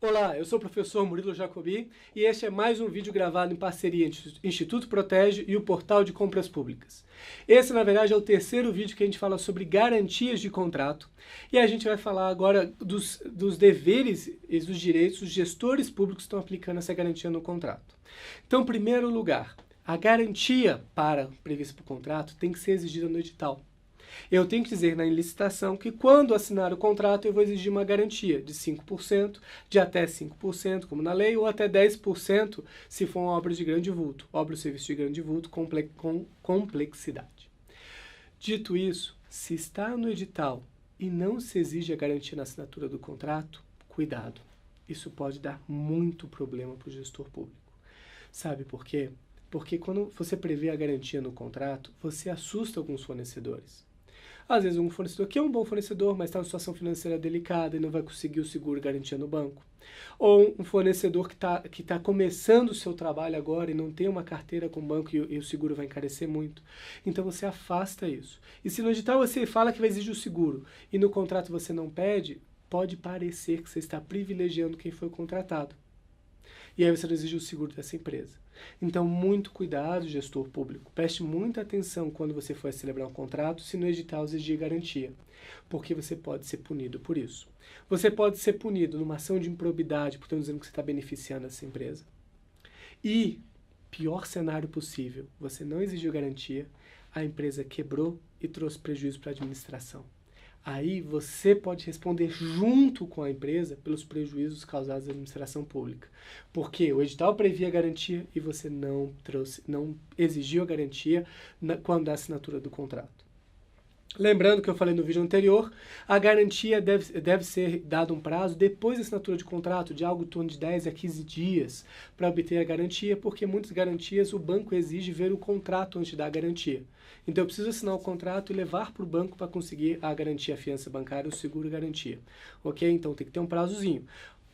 Olá, eu sou o professor Murilo Jacobi e este é mais um vídeo gravado em parceria entre o Instituto Protege e o Portal de Compras Públicas. Esse, na verdade, é o terceiro vídeo que a gente fala sobre garantias de contrato e a gente vai falar agora dos deveres e dos direitos dos gestores públicos que estão aplicando essa garantia no contrato. Então, em primeiro lugar, a garantia prevista para o contrato tem que ser exigida no edital. Eu tenho que dizer na licitação que quando assinar o contrato eu vou exigir uma garantia de 5%, de até 5%, como na lei, ou até 10% se for uma obra de grande vulto, obra ou serviço de grande vulto com complexidade. Dito isso, se está no edital e não se exige a garantia na assinatura do contrato, cuidado. Isso pode dar muito problema para o gestor público. Sabe por quê? Porque quando você prevê a garantia no contrato, você assusta alguns fornecedores. Às vezes um fornecedor que é um bom fornecedor, mas está em uma situação financeira delicada e não vai conseguir o seguro garantia no banco. Ou um fornecedor que tá começando o seu trabalho agora e não tem uma carteira com o banco e o seguro vai encarecer muito. Então você afasta isso. E se no edital você fala que vai exigir o seguro e no contrato você não pede, pode parecer que você está privilegiando quem foi contratado. E aí você não exige o seguro dessa empresa. Então, muito cuidado, gestor público. Preste muita atenção quando você for celebrar um contrato, se no edital exigir garantia, porque você pode ser punido por isso. Você pode ser punido numa ação de improbidade, porque estão dizendo que você está beneficiando essa empresa. E, pior cenário possível, você não exigiu garantia, a empresa quebrou e trouxe prejuízo para a administração. Aí você pode responder junto com a empresa pelos prejuízos causados à administração pública. Porque o edital previa a garantia e você não exigiu a garantia quando da assinatura do contrato. Lembrando que eu falei no vídeo anterior, a garantia deve ser dado um prazo depois da assinatura de contrato, de algo em torno de 10 a 15 dias, para obter a garantia, porque muitas garantias o banco exige ver o contrato antes de dar a garantia. Então eu preciso assinar o contrato e levar para o banco para conseguir a garantia, a fiança bancária, o seguro garantia. Ok? Então tem que ter um prazozinho.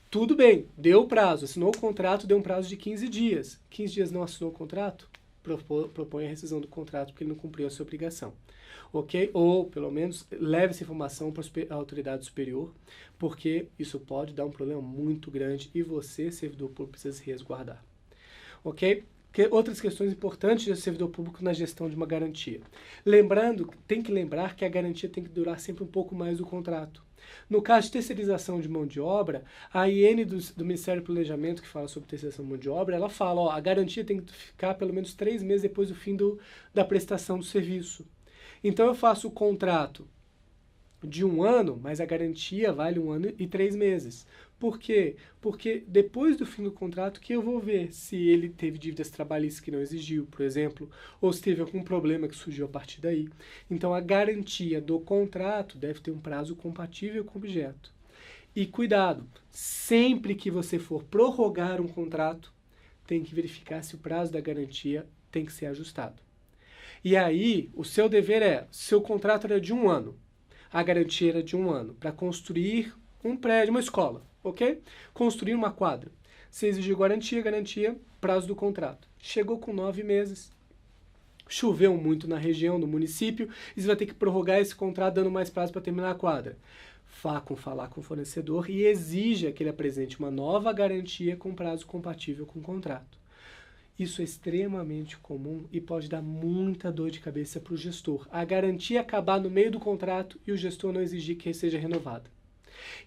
Tudo bem, deu o prazo, assinou o contrato, deu um prazo de 15 dias. 15 dias não assinou o contrato? Propõe a rescisão do contrato porque ele não cumpriu a sua obrigação. Ok? Ou, pelo menos, leve essa informação para a autoridade superior, porque isso pode dar um problema muito grande e você, servidor público, precisa se resguardar. Ok? Outras questões importantes do servidor público na gestão de uma garantia. Tem que lembrar que a garantia tem que durar sempre um pouco mais do contrato. No caso de terceirização de mão de obra, a IN do Ministério do Planejamento, que fala sobre terceirização de mão de obra, ela fala, ó, a garantia tem que ficar pelo menos 3 meses depois do fim da prestação do serviço. Então eu faço o contrato de 1 ano, mas a garantia vale 1 ano e 3 meses. Por quê? Porque depois do fim do contrato que eu vou ver se ele teve dívidas trabalhistas que não exigiu, por exemplo, ou se teve algum problema que surgiu a partir daí. Então a garantia do contrato deve ter um prazo compatível com o objeto. E cuidado, sempre que você for prorrogar um contrato, tem que verificar se o prazo da garantia tem que ser ajustado. E aí, o seu dever seu contrato era de 1 ano, a garantia era de 1 ano, para construir um prédio, uma escola, ok? Construir uma quadra. Você exigiu garantia, prazo do contrato. Chegou com 9 meses, choveu muito na região, no município, e você vai ter que prorrogar esse contrato dando mais prazo para terminar a quadra. Falar com o fornecedor e exija que ele apresente uma nova garantia com prazo compatível com o contrato. Isso é extremamente comum e pode dar muita dor de cabeça para o gestor. A garantia acabar no meio do contrato e o gestor não exigir que seja renovada.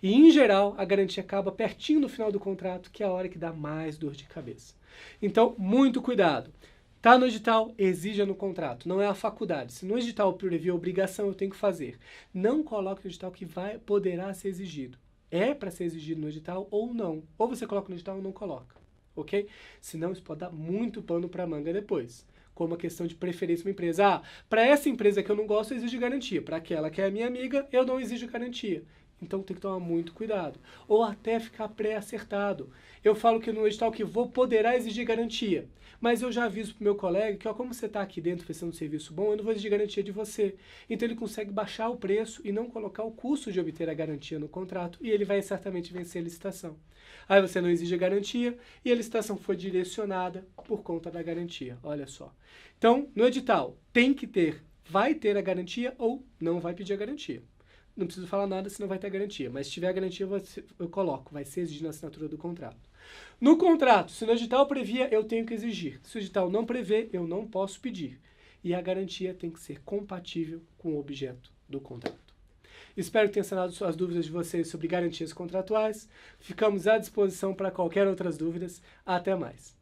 E, em geral, a garantia acaba pertinho no final do contrato, que é a hora que dá mais dor de cabeça. Então, muito cuidado. Está no edital, exija no contrato. Não é a faculdade. Se no edital prevê a obrigação, eu tenho que fazer. Não coloque no edital que poderá ser exigido. É para ser exigido no edital ou não. Ou você coloca no edital ou não coloca. Ok? Senão isso pode dar muito pano para manga depois. Como a questão de preferência de uma empresa. Para essa empresa que eu não gosto, eu exijo garantia. Para aquela que é a minha amiga, eu não exijo garantia. Então tem que tomar muito cuidado. Ou até ficar pré-acertado. Eu falo que no edital que poderá exigir garantia. Mas eu já aviso para o meu colega que, ó, como você está aqui dentro prestando um serviço bom, eu não vou exigir garantia de você. Então ele consegue baixar o preço e não colocar o custo de obter a garantia no contrato e ele vai certamente vencer a licitação. Aí você não exige a garantia e a licitação foi direcionada por conta da garantia. Olha só. Então, no edital, vai ter a garantia ou não vai pedir a garantia. não preciso falar nada, senão vai ter garantia. Mas se tiver garantia, eu coloco, vai ser exigido na assinatura do contrato. No contrato, se no edital previa, eu tenho que exigir. Se o edital não prevê, eu não posso pedir. E a garantia tem que ser compatível com o objeto do contrato. Espero que tenha sanado as dúvidas de vocês sobre garantias contratuais. Ficamos à disposição para qualquer outras dúvidas. Até mais.